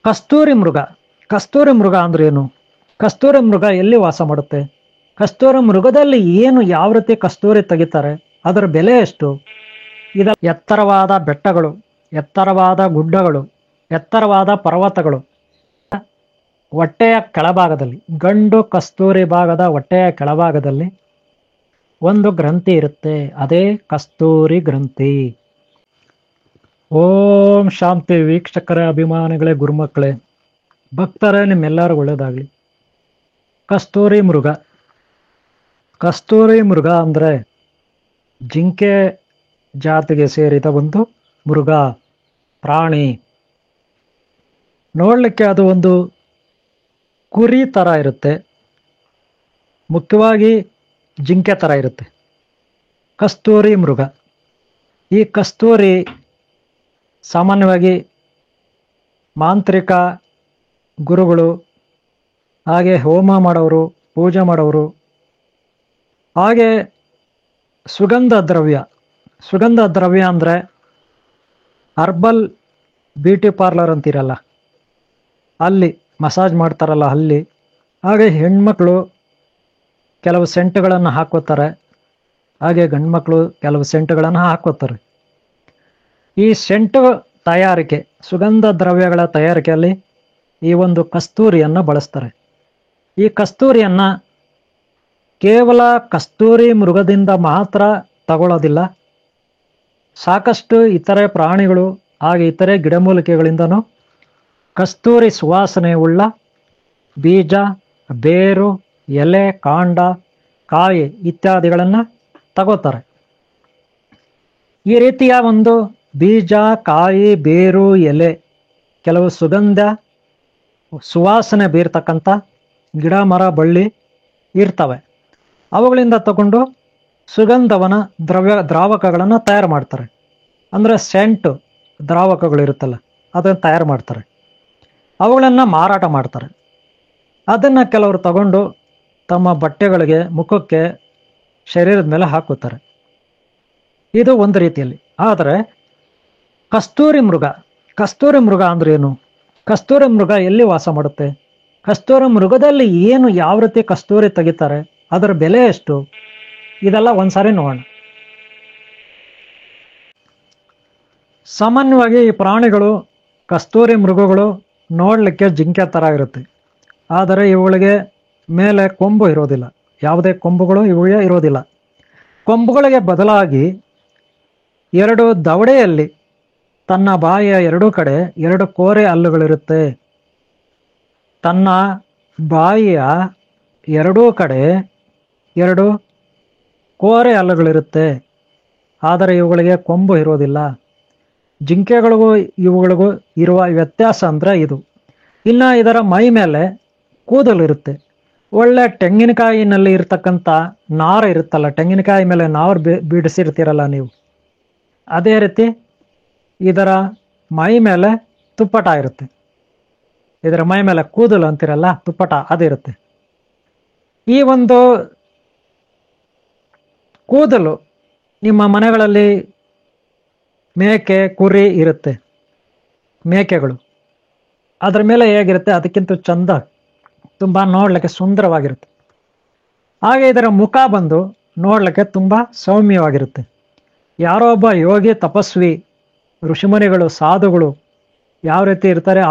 ಕಸ್ತೂರಿ ಮೃಗ. ಕಸ್ತೂರಿ ಮೃಗ ಅಂದ್ರೆ ಏನು? ಕಸ್ತೂರಿ ಮೃಗ ಎಲ್ಲಿ ವಾಸ ಮಾಡುತ್ತೆ? ಕಸ್ತೂರಿ ಮೃಗದಲ್ಲಿ ಏನು, ಯಾವ ರೀತಿ ಕಸ್ತೂರಿ ತೆಗಿತಾರೆ, ಅದರ ಬೆಲೆ ಎಷ್ಟು? ಎತ್ತರವಾದ ಬೆಟ್ಟಗಳು, ಎತ್ತರವಾದ ಗುಡ್ಡಗಳು, ಎತ್ತರವಾದ ಪರ್ವತಗಳು. ಹೊಟ್ಟೆಯ ಕೆಳಭಾಗದಲ್ಲಿ, ಗಂಡು ಕಸ್ತೂರಿ ಭಾಗದ ಹೊಟ್ಟೆಯ ಕೆಳಭಾಗದಲ್ಲಿ ಒಂದು ಗ್ರಂಥಿ ಇರುತ್ತೆ, ಅದೇ ಕಸ್ತೂರಿ ಗ್ರಂಥಿ. ಓಂ ಶಾಂತಿ. ವೀಕ್ಷಕರೇ, ಅಭಿಮಾನಿಗಳೇ, ಗುರುಮಕ್ಕಳೇ, ಭಕ್ತರೇ, ನಿಮ್ಮೆಲ್ಲರೂ ಒಳ್ಳೇದಾಗ್ಲಿ. ಕಸ್ತೂರಿ ಮೃಗ. ಕಸ್ತೂರಿ ಮೃಗ ಅಂದ್ರೆ ಜಿಂಕೆ ಜಾತಿಗೆ ಸೇರಿದ ಒಂದು ಮೃಗ, ಪ್ರಾಣಿ. ನೋಡ್ಲಿಕ್ಕೆ ಅದು ಒಂದು ಕುರಿ ತರ ಇರುತ್ತೆ, ಮುಖ್ಯವಾಗಿ ಜಿಂಕೆ ತರ ಇರುತ್ತೆ ಕಸ್ತೂರಿ ಮೃಗ. ಈ ಕಸ್ತೂರಿ ಸಾಮಾನ್ಯವಾಗಿ ಮಾಂತ್ರಿಕ ಗುರುಗಳು, ಹಾಗೆ ಹೋಮ ಮಾಡೋರು, ಪೂಜೆ ಮಾಡೋರು, ಹಾಗೆ ಸುಗಂಧ ದ್ರವ್ಯ. ಸುಗಂಧ ದ್ರವ್ಯ ಅಂದರೆ ಹರ್ಬಲ್ ಬ್ಯೂಟಿ ಪಾರ್ಲರ್ ಅಂತೀರಲ್ಲ, ಅಲ್ಲಿ ಮಸಾಜ್ ಮಾಡ್ತಾರಲ್ಲ ಅಲ್ಲಿ. ಹಾಗೆ ಹೆಣ್ಮಕ್ಳು ಕೆಲವು ಸೆಂಟ್ಗಳನ್ನು ಹಾಕೋತಾರೆ, ಹಾಗೆ ಗಂಡ್ಮಕ್ಳು ಕೆಲವು ಸೆಂಟ್ಗಳನ್ನು ಹಾಕೋತಾರೆ. ಈ ಸೆಂಟು ತಯಾರಿಕೆ, ಸುಗಂಧ ದ್ರವ್ಯಗಳ ತಯಾರಿಕೆಯಲ್ಲಿ ಈ ಒಂದು ಕಸ್ತೂರಿಯನ್ನು ಬಳಸ್ತಾರೆ. ಈ ಕಸ್ತೂರಿಯನ್ನು ಕೇವಲ ಕಸ್ತೂರಿ ಮೃಗದಿಂದ ಮಾತ್ರ ತಗೊಳ್ಳೋದಿಲ್ಲ, ಸಾಕಷ್ಟು ಇತರೆ ಪ್ರಾಣಿಗಳು ಹಾಗೆ ಇತರೆ ಗಿಡಮೂಲಿಕೆಗಳಿಂದನೂ ಕಸ್ತೂರಿ ಸುವಾಸನೆ ಉಳ್ಳ ಬೀಜ, ಬೇರು, ಎಲೆ, ಕಾಂಡ, ಕಾಯಿ ಇತ್ಯಾದಿಗಳನ್ನು ತಗೋತಾರೆ. ಈ ರೀತಿಯ ಒಂದು ಬೀಜ, ಕಾಯಿ, ಬೇರು, ಎಲೆ, ಕೆಲವು ಸುಗಂಧ ಸುವಾಸನೆ ಬೀರ್ತಕ್ಕಂಥ ಗಿಡ, ಮರ, ಬಳ್ಳಿ ಇರ್ತವೆ. ಅವುಗಳಿಂದ ತಗೊಂಡು ಸುಗಂಧವನ ದ್ರಾವಕಗಳನ್ನು ತಯಾರು ಮಾಡ್ತಾರೆ. ಅಂದರೆ ಸೆಂಟು ದ್ರಾವಕಗಳಿರುತ್ತಲ್ಲ, ಅದನ್ನು ತಯಾರು ಮಾಡ್ತಾರೆ. ಅವುಗಳನ್ನು ಮಾರಾಟ ಮಾಡ್ತಾರೆ. ಅದನ್ನು ಕೆಲವರು ತಗೊಂಡು ತಮ್ಮ ಬಟ್ಟೆಗಳಿಗೆ, ಮುಖಕ್ಕೆ, ಶರೀರದ ಮೇಲೆ ಹಾಕುತ್ತಾರೆ. ಇದು ಒಂದು ರೀತಿಯಲ್ಲಿ. ಆದರೆ ಕಸ್ತೂರಿ ಮೃಗ, ಕಸ್ತೂರಿ ಮೃಗ ಅಂದ್ರೆ ಏನು? ಕಸ್ತೂರಿ ಮೃಗ ಎಲ್ಲಿ ವಾಸ ಮಾಡುತ್ತೆ? ಕಸ್ತೂರಿ ಮೃಗದಲ್ಲಿ ಏನು, ಯಾವ ರೀತಿ ಕಸ್ತೂರಿ ತೆಗಿತಾರೆ, ಅದರ ಬೆಲೆ ಎಷ್ಟು? ಇದೆಲ್ಲ ಒಂದ್ಸಾರಿ ನೋಡೋಣ. ಸಾಮಾನ್ಯವಾಗಿ ಈ ಪ್ರಾಣಿಗಳು, ಕಸ್ತೂರಿ ಮೃಗಗಳು ನೋಡಲಿಕ್ಕೆ ಜಿಂಕೆ ಥರ ಇರುತ್ತೆ, ಆದರೆ ಇವುಗಳಿಗೆ ಮೇಲೆ ಕೊಂಬು ಇರೋದಿಲ್ಲ. ಯಾವುದೇ ಕೊಂಬುಗಳು ಇವುಗಳಿಗೆ ಇರೋದಿಲ್ಲ. ಕೊಂಬುಗಳಿಗೆ ಬದಲಾಗಿ ಎರಡು ದವಡೆಯಲ್ಲಿ, ತನ್ನ ಬಾಯಿಯ ಎರಡೂ ಕಡೆ ಎರಡು ಕೋರೆ ಹಲ್ಲುಗಳಿರುತ್ತೆ. ತನ್ನ ಬಾಯಿಯ ಎರಡೂ ಕಡೆ ಎರಡು ಕೋರೆ ಹಲ್ಲುಗಳಿರುತ್ತೆ, ಆದರೆ ಇವುಗಳಿಗೆ ಕೊಂಬು ಇರೋದಿಲ್ಲ. ಜಿಂಕೆಗಳಿಗೂ ಇವುಗಳಿಗೂ ಇರುವ ವ್ಯತ್ಯಾಸ ಅಂದರೆ ಇದು. ಇನ್ನು ಇದರ ಮೈ ಮೇಲೆ ಕೂದಲಿರುತ್ತೆ. ಒಳ್ಳೆ ತೆಂಗಿನಕಾಯಿನಲ್ಲಿ ಇರ್ತಕ್ಕಂಥ ನಾರು ಇರುತ್ತಲ್ಲ, ತೆಂಗಿನಕಾಯಿ ಮೇಲೆ ನಾರು ಬಿಡಿಸಿರ್ತೀರಲ್ಲ ನೀವು, ಅದೇ ರೀತಿ ಇದರ ಮೈ ಮೇಲೆ ತುಪ್ಪಟ ಇರುತ್ತೆ. ಇದರ ಮೈ ಮೇಲೆ ಕೂದಲು ಅಂತಿರಲ್ಲ, ತುಪ್ಪಟ ಅದಿರುತ್ತೆ. ಈ ಒಂದು ಕೂದಲು ನಿಮ್ಮ ಮನೆಗಳಲ್ಲಿ ಮೇಕೆ, ಕುರಿ ಇರುತ್ತೆ, ಮೇಕೆಗಳು ಅದರ ಮೇಲೆ ಹೇಗಿರುತ್ತೆ ಅದಕ್ಕಿಂತ ಚಂದ, ತುಂಬ ನೋಡಲಿಕ್ಕೆ ಸುಂದರವಾಗಿರುತ್ತೆ. ಹಾಗೆ ಇದರ ಮುಖ ಬಂದು ನೋಡಲಿಕ್ಕೆ ತುಂಬ ಸೌಮ್ಯವಾಗಿರುತ್ತೆ. ಯಾರೋ ಒಬ್ಬ ಯೋಗಿ, ತಪಸ್ವಿ, ಋಷಿಮುನಿಗಳು, ಸಾಧುಗಳು ಯಾವ ರೀತಿ ಇರ್ತಾರೆ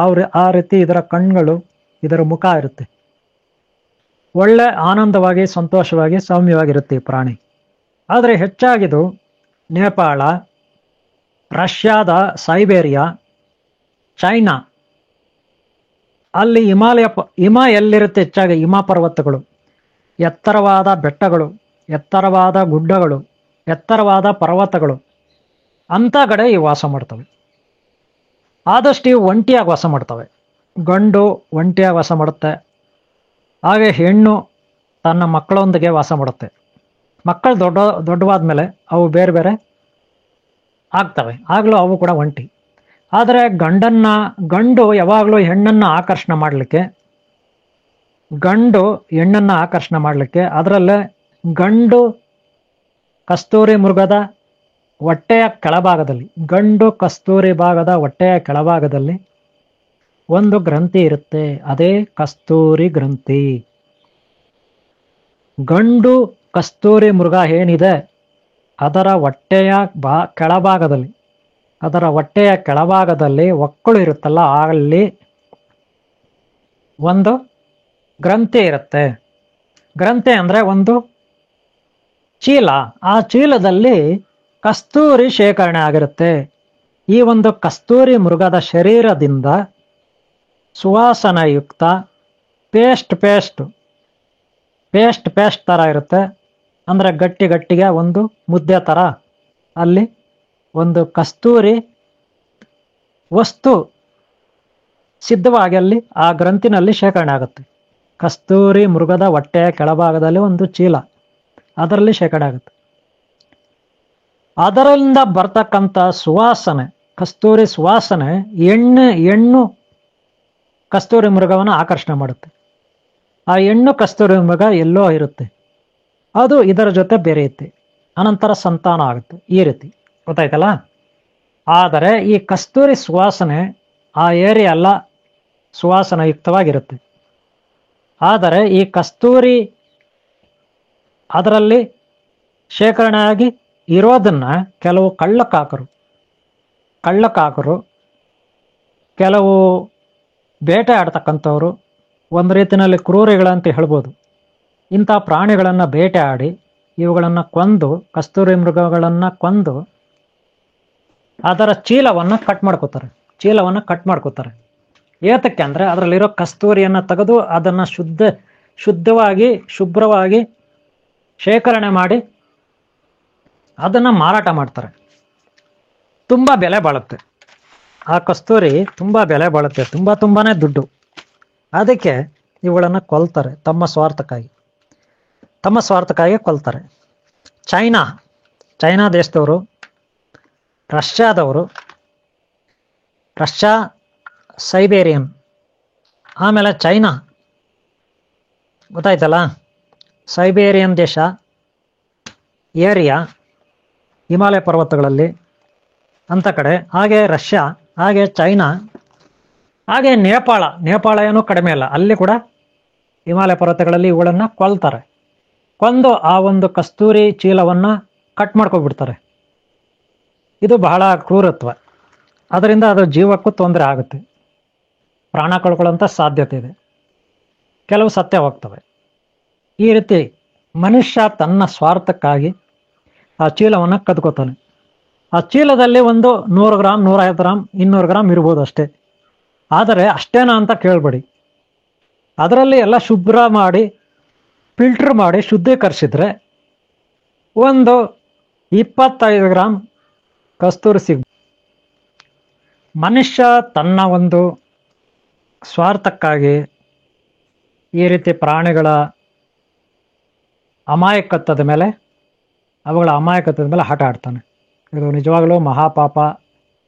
ಆ ರೀತಿ ಇದರ ಕಣ್ಗಳು, ಇದರ ಮುಖ ಇರುತ್ತೆ. ಒಳ್ಳೆ ಆನಂದವಾಗಿ, ಸಂತೋಷವಾಗಿ, ಸೌಮ್ಯವಾಗಿರುತ್ತೆ ಈ ಪ್ರಾಣಿ. ಆದರೆ ಹೆಚ್ಚಾಗಿದು ನೇಪಾಳ, ರಷ್ಯಾದ ಸೈಬೇರಿಯಾ, ಚೈನಾ, ಅಲ್ಲಿ ಹಿಮ ಎಲ್ಲಿರುತ್ತೆ ಹೆಚ್ಚಾಗಿ, ಹಿಮ ಪರ್ವತಗಳು, ಎತ್ತರವಾದ ಬೆಟ್ಟಗಳು, ಎತ್ತರವಾದ ಗುಡ್ಡಗಳು, ಎತ್ತರವಾದ ಪರ್ವತಗಳು, ಅಂಥ ಕಡೆ ಇವು ವಾಸ ಮಾಡ್ತವೆ. ಆದಷ್ಟು ಇವು ಒಂಟಿಯಾಗಿ ವಾಸ ಮಾಡ್ತವೆ. ಗಂಡು ಒಂಟಿಯಾಗಿ ವಾಸ ಮಾಡುತ್ತೆ, ಹಾಗೆ ಹೆಣ್ಣು ತನ್ನ ಮಕ್ಕಳೊಂದಿಗೆ ವಾಸ ಮಾಡುತ್ತೆ. ಮಕ್ಕಳು ದೊಡ್ಡವಾದ ಮೇಲೆ ಅವು ಬೇರೆ ಬೇರೆ ಆಗ್ತವೆ, ಆಗಲೂ ಅವು ಕೂಡ ಒಂಟಿ. ಆದರೆ ಗಂಡು ಯಾವಾಗಲೂ ಹೆಣ್ಣನ್ನು ಆಕರ್ಷಣೆ ಮಾಡಲಿಕ್ಕೆ, ಅದರಲ್ಲೇ ಗಂಡು ಕಸ್ತೂರಿ ಮೃಗದ ಹೊಟ್ಟೆಯ ಕೆಳಭಾಗದಲ್ಲಿ, ಗಂಡು ಕಸ್ತೂರಿ ಭಾಗದ ಹೊಟ್ಟೆಯ ಕೆಳಭಾಗದಲ್ಲಿ ಒಂದು ಗ್ರಂಥಿ ಇರುತ್ತೆ, ಅದೇ ಕಸ್ತೂರಿ ಗ್ರಂಥಿ. ಗಂಡು ಕಸ್ತೂರಿ ಮೃಗ ಏನಿದೆ ಅದರ ಹೊಟ್ಟೆಯ ಕೆಳಭಾಗದಲ್ಲಿ ಒಕ್ಕಳು ಇರುತ್ತಲ್ಲ, ಅಲ್ಲಿ ಒಂದು ಗ್ರಂಥಿ ಇರುತ್ತೆ. ಗ್ರಂಥಿ ಅಂದ್ರೆ ಒಂದು ಚೀಲ. ಆ ಚೀಲದಲ್ಲಿ ಕಸ್ತೂರಿ ಶೇಖರಣೆ ಆಗಿರುತ್ತೆ. ಈ ಒಂದು ಕಸ್ತೂರಿ ಮೃಗದ ಶರೀರದಿಂದ ಸುವಾಸನಯುಕ್ತ ಪೇಸ್ಟ್ ತರ ಇರುತ್ತೆ. ಅಂದ್ರೆ ಗಟ್ಟಿಗೆ ಒಂದು ಮುದ್ದೆ ತರ ಅಲ್ಲಿ ಒಂದು ಕಸ್ತೂರಿ ವಸ್ತು ಸಿದ್ಧವಾಗಿ ಅಲ್ಲಿ ಆ ಗ್ರಂಥಿನಲ್ಲಿ ಶೇಖರಣೆ ಆಗುತ್ತೆ. ಕಸ್ತೂರಿ ಮೃಗದ ಹೊಟ್ಟೆಯ ಕೆಳಭಾಗದಲ್ಲಿ ಒಂದು ಚೀಲ, ಅದರಲ್ಲಿ ಶೇಖರಣೆ ಆಗುತ್ತೆ. ಅದರಿಂದ ಬರ್ತಕ್ಕಂಥ ಸುವಾಸನೆ, ಕಸ್ತೂರಿ ಸುವಾಸನೆ ಹೆಣ್ಣು ಕಸ್ತೂರಿ ಮೃಗವನ್ನು ಆಕರ್ಷಣೆ ಮಾಡುತ್ತೆ. ಆ ಹೆಣ್ಣು ಕಸ್ತೂರಿ ಮೃಗ ಎಲ್ಲೋ ಇರುತ್ತೆ, ಅದು ಇದರ ಜೊತೆ ಬೆರೆಯುತ್ತೆ, ಅನಂತರ ಸಂತಾನ ಆಗುತ್ತೆ. ಈ ರೀತಿ ಗೊತ್ತಾಯ್ತಲ್ಲ. ಆದರೆ ಈ ಕಸ್ತೂರಿ ಸುವಾಸನೆ ಆ ಏರಿಯಾ ಎಲ್ಲ ಸುವಾಸನಯುಕ್ತವಾಗಿರುತ್ತೆ. ಆದರೆ ಈ ಕಸ್ತೂರಿ ಅದರಲ್ಲಿ ಶೇಖರಣೆಯಾಗಿ ಇರೋದನ್ನ ಕೆಲವು ಕಳ್ಳಕಾಕರು ಕೆಲವು ಬೇಟೆ ಆಡ್ತಕ್ಕಂಥವ್ರು, ಒಂದು ರೀತಿಯಲ್ಲಿ ಕ್ರೂರಿಗಳಂತ ಹೇಳ್ಬೋದು, ಇಂಥ ಪ್ರಾಣಿಗಳನ್ನು ಬೇಟೆ ಆಡಿ ಇವುಗಳನ್ನು ಕೊಂದು, ಕಸ್ತೂರಿ ಮೃಗಗಳನ್ನು ಕೊಂದು ಅದರ ಚೀಲವನ್ನು ಕಟ್ ಮಾಡ್ಕೋತಾರೆ. ಏತಕ್ಕೆ ಅಂದರೆ ಅದರಲ್ಲಿರೋ ಕಸ್ತೂರಿಯನ್ನು ತೆಗೆದು ಅದನ್ನು ಶುಭ್ರವಾಗಿ ಶೇಖರಣೆ ಮಾಡಿ ಅದನ್ನು ಮಾರಾಟ ಮಾಡ್ತಾರೆ. ತುಂಬ ಬೆಲೆ ಬಾಳುತ್ತೆ ಆ ಕಸ್ತೂರಿ, ತುಂಬ ಬೆಲೆ ಬಾಳುತ್ತೆ, ತುಂಬಾನೇ ದುಡ್ಡು. ಅದಕ್ಕೆ ಇವುಗಳನ್ನು ಕೊಲ್ತಾರೆ, ತಮ್ಮ ಸ್ವಾರ್ಥಕ್ಕಾಗಿ ಕೊಲ್ತಾರೆ. ಚೈನಾ ದೇಶದವರು, ರಷ್ಯಾ ಸೈಬೇರಿಯನ್, ಆಮೇಲೆ ಚೈನಾ ಗೊತ್ತಾಯ್ತಲ್ಲ, ಸೈಬೇರಿಯನ್ ದೇಶ ಏರಿಯಾ ಹಿಮಾಲಯ ಪರ್ವತಗಳಲ್ಲಿ ಅಂತ ಕಡೆ, ಹಾಗೆ ರಷ್ಯಾ, ಹಾಗೆ ಚೈನಾ, ಹಾಗೆ ನೇಪಾಳ ಏನೂ ಕಡಿಮೆ ಅಲ್ಲ, ಅಲ್ಲಿ ಕೂಡ ಹಿಮಾಲಯ ಪರ್ವತಗಳಲ್ಲಿ ಇವುಗಳನ್ನು ಕೊಲ್ತಾರೆ. ಕೊಂದು ಆ ಒಂದು ಕಸ್ತೂರಿ ಚೀಲವನ್ನು ಕಟ್ ಮಾಡ್ಕೊಬಿಡ್ತಾರೆ. ಇದು ಬಹಳ ಕ್ರೂರತ್ವ. ಅದರಿಂದ ಅದು ಜೀವಕ್ಕೂ ತೊಂದರೆ ಆಗುತ್ತೆ, ಪ್ರಾಣ ಕಳ್ಕೊಳ್ಳೋಂಥ ಸಾಧ್ಯತೆ ಇದೆ, ಕೆಲವು ಸತ್ಯ ಹೋಗ್ತವೆ. ಈ ರೀತಿ ಮನುಷ್ಯ ತನ್ನ ಸ್ವಾರ್ಥಕ್ಕಾಗಿ ಆ ಚೀಲವನ್ನು ಕದ್ಕೋತಾನೆ. ಆ ಚೀಲದಲ್ಲಿ ಒಂದು 100 ಗ್ರಾಮ್, 150 ಗ್ರಾಮ್, 200 ಗ್ರಾಮ್ ಇರ್ಬೋದು ಅಷ್ಟೇ. ಆದರೆ ಅಷ್ಟೇನಾ ಅಂತ ಕೇಳಬೇಡಿ, ಅದರಲ್ಲಿ ಎಲ್ಲ ಶುಭ್ರ ಮಾಡಿ ಫಿಲ್ಟರ್ ಮಾಡಿ ಶುದ್ಧೀಕರಿಸಿದ್ರೆ ಒಂದು 25 ಗ್ರಾಮ್ ಕಸ್ತೂರಿ ಸಿಗ್ಬೋದು. ಮನುಷ್ಯ ತನ್ನ ಒಂದು ಸ್ವಾರ್ಥಕ್ಕಾಗಿ ಈ ರೀತಿ ಪ್ರಾಣಿಗಳ ಅಮಾಯಕತ್ವದ ಮೇಲೆ ಆಟ ಆಡ್ತಾನೆ. ಇದು ನಿಜವಾಗಲೂ ಮಹಾಪಾಪ,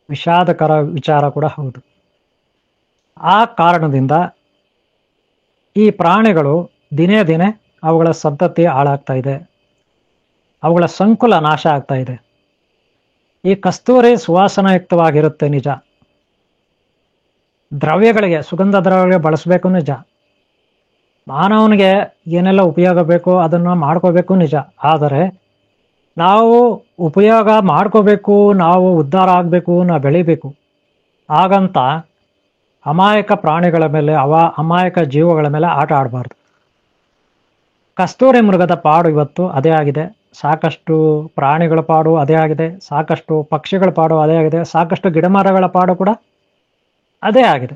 ವಿಷಾದಕರ ವಿಚಾರ ಕೂಡ ಹೌದು. ಆ ಕಾರಣದಿಂದ ಈ ಪ್ರಾಣಿಗಳು ದಿನೇ ದಿನೇ ಅವುಗಳ ಸಂತತಿ ಹಾಳಾಗ್ತಾ ಇದೆ, ಅವುಗಳ ಸಂಕುಲ ನಾಶ ಆಗ್ತಾ ಇದೆ. ಈ ಕಸ್ತೂರಿ ಸುವಾಸನಯುಕ್ತವಾಗಿರುತ್ತೆ ನಿಜ, ಸುಗಂಧ ದ್ರವ್ಯಗಳಿಗೆ ಬಳಸಬೇಕು ನಿಜ, ಮಾನವನಿಗೆ ಏನೆಲ್ಲ ಉಪಯೋಗ ಬೇಕೋ ಅದನ್ನು ಮಾಡ್ಕೋಬೇಕು ನಿಜ. ಆದರೆ ನಾವು ಉಪಯೋಗ ಮಾಡ್ಕೋಬೇಕು, ನಾವು ಉದ್ಧಾರ ಆಗಬೇಕು, ನಾವು ಬೆಳಿಬೇಕು, ಹಾಗಂತ ಅಮಾಯಕ ಪ್ರಾಣಿಗಳ ಮೇಲೆ, ಅಮಾಯಕ ಜೀವಗಳ ಮೇಲೆ ಆಟ ಆಡಬಾರ್ದು. ಕಸ್ತೂರಿ ಮೃಗದ ಪಾಡು ಇವತ್ತು ಅದೇ ಆಗಿದೆ, ಸಾಕಷ್ಟು ಪ್ರಾಣಿಗಳ ಪಾಡು ಅದೇ ಆಗಿದೆ, ಸಾಕಷ್ಟು ಪಕ್ಷಿಗಳ ಪಾಡು ಅದೇ ಆಗಿದೆ, ಸಾಕಷ್ಟು ಗಿಡಮರಗಳ ಪಾಡು ಕೂಡ ಅದೇ ಆಗಿದೆ.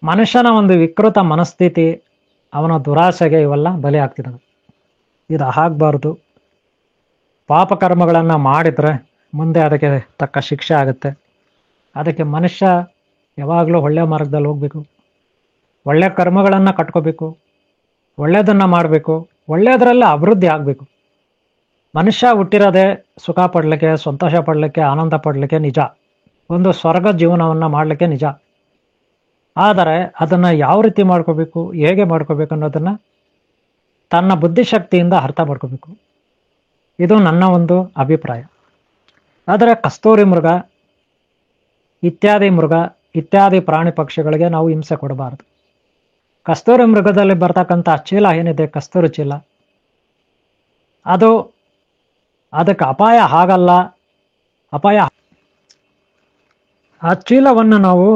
ಮನುಷ್ಯನ ಒಂದು ವಿಕೃತ ಮನಸ್ಥಿತಿ, ಅವನ ದುರಾಸೆಗೆ ಇವೆಲ್ಲ ಬಲಿ ಆಗ್ತಿದ್ದಾವೆ. ಇದು ಆಗಬಾರ್ದು. ಪಾಪಕರ್ಮಗಳನ್ನು ಮಾಡಿದರೆ ಮುಂದೆ ಅದಕ್ಕೆ ತಕ್ಕ ಶಿಕ್ಷೆ ಆಗುತ್ತೆ. ಅದಕ್ಕೆ ಮನುಷ್ಯ ಯಾವಾಗಲೂ ಒಳ್ಳೆಯ ಮಾರ್ಗದಲ್ಲಿ ಹೋಗಬೇಕು, ಒಳ್ಳೆಯ ಕರ್ಮಗಳನ್ನು ಕಟ್ಕೋಬೇಕು, ಒಳ್ಳೆಯದನ್ನು ಮಾಡಬೇಕು, ಒಳ್ಳೆಯದರಲ್ಲಿ ಅಭಿವೃದ್ಧಿ ಆಗಬೇಕು. ಮನುಷ್ಯ ಹುಟ್ಟಿರೋದೇ ಸುಖ ಪಡಲಿಕ್ಕೆ, ಸಂತೋಷ ಪಡಲಿಕ್ಕೆ, ಆನಂದ ಪಡಲಿಕ್ಕೆ ನಿಜ, ಒಂದು ಸ್ವರ್ಗ ಜೀವನವನ್ನು ಮಾಡಲಿಕ್ಕೆ ನಿಜ. ಆದರೆ ಅದನ್ನು ಯಾವ ರೀತಿ ಮಾಡ್ಕೋಬೇಕು, ಹೇಗೆ ಮಾಡ್ಕೋಬೇಕು ಅನ್ನೋದನ್ನು ತನ್ನ ಬುದ್ಧಿಶಕ್ತಿಯಿಂದ ಅರ್ಥ ಮಾಡ್ಕೋಬೇಕು. ಇದು ನನ್ನ ಒಂದು ಅಭಿಪ್ರಾಯ. ಆದರೆ ಕಸ್ತೂರಿ ಮೃಗ ಇತ್ಯಾದಿ ಮೃಗ ಇತ್ಯಾದಿ ಪ್ರಾಣಿ ಪಕ್ಷಿಗಳಿಗೆ ನಾವು ಹಿಂಸೆ ಕೊಡಬಾರದು. ಕಸ್ತೂರಿ ಮೃಗದಲ್ಲಿ ಬರ್ತಕ್ಕಂಥ ಚೀಲ ಏನಿದೆ, ಕಸ್ತೂರಿ ಚೀಲ, ಅದು ಅದಕ್ಕೆ ಅಪಾಯ ಆಗಲ್ಲ. ಅಪಾಯ ಆ ಚೀಲವನ್ನು ನಾವು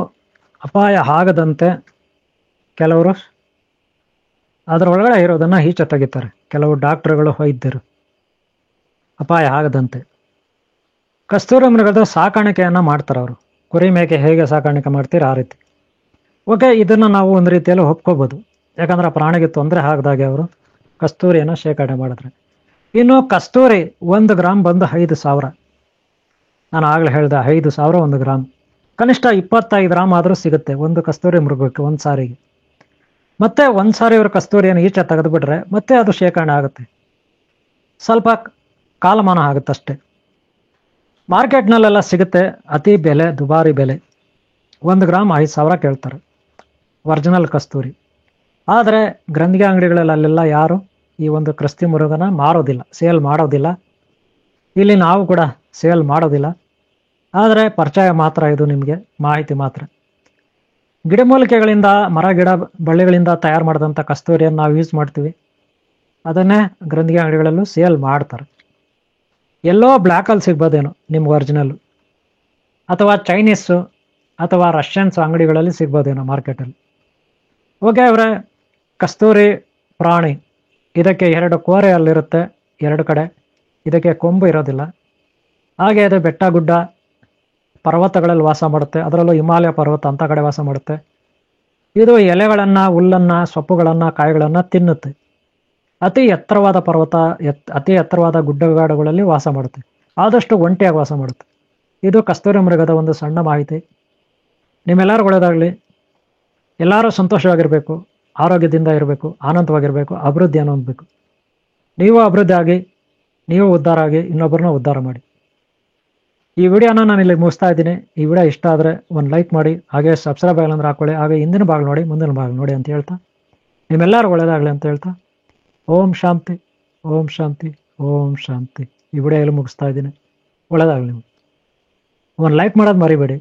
ಅಪಾಯ ಆಗದಂತೆ ಕೆಲವರು ಅದರ ಒಳಗಡೆ ಇರೋದನ್ನು ಈಚೆ ತೆಗಿತಾರೆ. ಕೆಲವು ಡಾಕ್ಟರ್ಗಳು, ವೈದ್ಯರು, ಅಪಾಯ ಆಗದಂತೆ. ಕಸ್ತೂರಿ ಮೃಗದ ಸಾಕಾಣಿಕೆಯನ್ನು ಮಾಡ್ತಾರೆ ಅವರು. ಕುರಿ ಮೇಕೆ ಹೇಗೆ ಸಾಕಾಣಿಕೆ ಮಾಡ್ತೀರಿ ಆ ರೀತಿ. ಓಕೆ, ಇದನ್ನು ನಾವು ಒಂದು ರೀತಿಯಲ್ಲಿ ಒಪ್ಕೋಬೋದು. ಯಾಕಂದ್ರೆ ಆ ಪ್ರಾಣಿಗೆ ತೊಂದರೆ ಆಗದಾಗೆ ಅವರು ಕಸ್ತೂರಿಯನ್ನು ಶೇಖರಣೆ ಮಾಡಿದ್ರೆ. ಇನ್ನು ಕಸ್ತೂರಿ 1 ಗ್ರಾಮ್ ಬಂದು 5,000. ನಾನು ಆಗಲೇ ಹೇಳಿದೆ 5,000 1 ಗ್ರಾಮ್. ಕನಿಷ್ಠ 25 ಗ್ರಾಮ್ ಆದರೂ ಸಿಗುತ್ತೆ ಒಂದು ಕಸ್ತೂರಿ ಮೃಗಕ್ಕೆ ಒಂದು ಸಾರಿಗೆ. ಮತ್ತೆ ಒಂದು ಸಾರಿ ಇವರು ಕಸ್ತೂರಿಯನ್ನು ಈಚೆ ತೆಗೆದುಬಿಟ್ರೆ ಮತ್ತೆ ಅದು ಶೇಖರಣೆ ಆಗುತ್ತೆ. ಸ್ವಲ್ಪ ಕಾಲಮಾನ ಆಗುತ್ತಷ್ಟೆ. ಮಾರ್ಕೆಟ್ನಲ್ಲೆಲ್ಲ ಸಿಗುತ್ತೆ, ಅತಿ ಬೆಲೆ, ದುಬಾರಿ ಬೆಲೆ. 1 ಗ್ರಾಮ್ 5,000 ಕೇಳ್ತಾರೆ ಒರಿಜಿನಲ್ ಕಸ್ತೂರಿ. ಆದರೆ ಗ್ರಂಥಿಗೆ ಅಂಗಡಿಗಳಲ್ಲೆಲ್ಲ ಯಾರು ಈ ಒಂದು ಕ್ರಿಸ್ತಿ ಮೃಗನ ಮಾರೋದಿಲ್ಲ, ಸೇಲ್ ಮಾಡೋದಿಲ್ಲ. ಇಲ್ಲಿ ನಾವು ಕೂಡ ಸೇಲ್ ಮಾಡೋದಿಲ್ಲ. ಆದರೆ ಪರಿಚಯ ಮಾತ್ರ, ಇದು ನಿಮಗೆ ಮಾಹಿತಿ ಮಾತ್ರ. ಗಿಡಮೂಲಿಕೆಗಳಿಂದ, ಮರ ಗಿಡ ಬಳ್ಳಿಗಳಿಂದ ತಯಾರು ಮಾಡಿದಂಥ ಕಸ್ತೂರಿಯನ್ನು ನಾವು ಯೂಸ್ ಮಾಡ್ತೀವಿ. ಅದನ್ನೇ ಗ್ರಂಥಿಗೆ ಅಂಗಡಿಗಳಲ್ಲೂ ಸೇಲ್ ಮಾಡ್ತಾರೆ. ಎಲ್ಲೋ ಬ್ಲ್ಯಾಕಲ್ಲಿ ಸಿಗ್ಬೋದೇನೋ ನಿಮ್ಗೆ ಒರಿಜಿನಲ್ಲು, ಅಥವಾ ಚೈನೀಸು ಅಥವಾ ರಷ್ಯನ್ಸ್ ಅಂಗಡಿಗಳಲ್ಲಿ ಸಿಗ್ಬೋದೇನೋ ಮಾರ್ಕೆಟಲ್ಲಿ. ಓಕೆ ಅವರೇ, ಕಸ್ತೂರಿ ಪ್ರಾಣಿ ಇದಕ್ಕೆ 2 ಕೋರೆ ಅಲ್ಲಿರುತ್ತೆ 2 ಕಡೆ. ಇದಕ್ಕೆ ಕೊಂಬು ಇರೋದಿಲ್ಲ. ಹಾಗೆ ಅದು ಬೆಟ್ಟ ಗುಡ್ಡ ಪರ್ವತಗಳಲ್ಲಿ ವಾಸ ಮಾಡುತ್ತೆ. ಅದರಲ್ಲೂ ಹಿಮಾಲಯ ಪರ್ವತ ಅಂಥ ಕಡೆ ವಾಸ ಮಾಡುತ್ತೆ. ಇದು ಎಲೆಗಳನ್ನು, ಹುಲ್ಲನ್ನು, ಸೊಪ್ಪುಗಳನ್ನು, ಕಾಯಿಗಳನ್ನು ತಿನ್ನುತ್ತೆ. ಅತಿ ಎತ್ತರವಾದ ಪರ್ವತ, ಅತಿ ಎತ್ತರವಾದ ಗುಡ್ಡಗಾಡುಗಳಲ್ಲಿ ವಾಸ ಮಾಡುತ್ತೆ. ಆದಷ್ಟು ಒಂಟಿಯಾಗಿ ವಾಸ ಮಾಡುತ್ತೆ. ಇದು ಕಸ್ತೂರಿ ಮೃಗದ ಒಂದು ಸಣ್ಣ ಮಾಹಿತಿ. ನಿಮ್ಮೆಲ್ಲರೂ ಒಳ್ಳೆಯದಾಗಲಿ. ಎಲ್ಲರೂ ಸಂತೋಷವಾಗಿರಬೇಕು, ಆರೋಗ್ಯದಿಂದ ಇರಬೇಕು, ಆನಂದವಾಗಿರಬೇಕು, ಅಭಿವೃದ್ಧಿಯನ್ನು ಹೊಂದಬೇಕು. ನೀವು ಅಭಿವೃದ್ಧಿ ಆಗಿ, ನೀವು ಉದ್ಧಾರ ಆಗಿ, ಇನ್ನೊಬ್ಬರನ್ನ ಉದ್ಧಾರ ಮಾಡಿ. ಈ ವಿಡಿಯೋನ ನಾನು ಇಲ್ಲಿ ಮುಗಿಸ್ತಾ ಇದ್ದೀನಿ. ಈ ವಿಡಿಯೋ ಇಷ್ಟ ಆದರೆ ಒಂದು ಲೈಕ್ ಮಾಡಿ, ಹಾಗೆ ಸಬ್ಸ್ಕ್ರೈಬ್ ಆಗಿಲ್ಲ ಅಂದ್ರೆ ಹಾಕೊಳ್ಳಿ. ಹಾಗೆ ಹಿಂದಿನ ಭಾಗ ನೋಡಿ, ಮುಂದಿನ ಭಾಗ ನೋಡಿ ಅಂತ ಹೇಳ್ತಾ, ನಿಮ್ಮೆಲ್ಲರೂ ಒಳ್ಳೆಯದಾಗಲಿ ಅಂತ ಹೇಳ್ತಾ, ಓಂ ಶಾಂತಿ, ಓಂ ಶಾಂತಿ, ಓಂ ಶಾಂತಿ. ಈ ವಿಡಿಯೋ ಎಲ್ಲ ಮುಗಿಸ್ತಾ ಇದ್ದೀನಿ. ಒಳ್ಳೆಯದಾಗಲಿ. ನೀವು ಒಂದು ಲೈಕ್ ಮಾಡೋದು ಮರಿಬೇಡಿ.